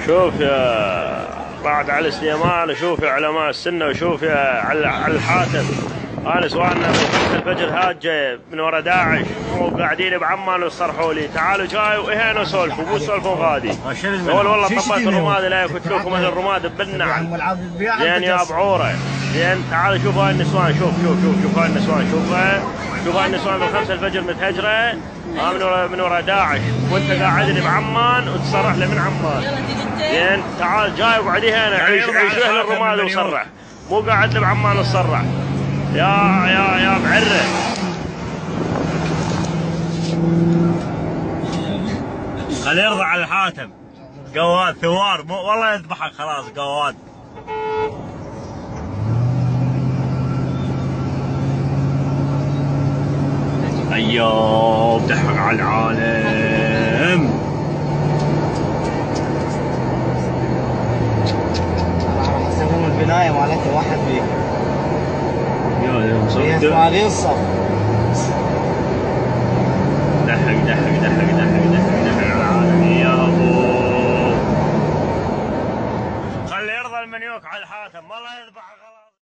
شوف يا بعد علي سليمان، وشوف يا علماء السنة، وشوف يا على الحاتم. انا سوانا من 5 الفجر هاج من ورا داعش وقاعدين بعمان ويصرحوا لي تعالوا جاي وهنا وسولفوا مو سولفوا غادي. يقول والله طبيت الرماد لا يكت لكم هذا الرماد بالنعم. زين يا بعوره، زين تعالوا شوفوا هاي النسوان، شوف هاي النسوان، شوف هاي النسوان من 5 الفجر متهجره من ورا داعش، وانت قاعد لي بعمان وتصرح له من عمان. زين تعال جاي وبعديه هنا عيش اهل الرماد وصرح، مو قاعد لي بعمان وتصرح. يا معره. خليه يرضى على الحاتم. قواد ثوار والله يذبحك خلاص قواد. ايوه ضحك على العالم. راح يسوون البنايه مالته واحد بيه. يا صفدة الصف. ضحك على العالم يا ابو. خلي يرضى المنيوك على الحاتم والله يذبحك.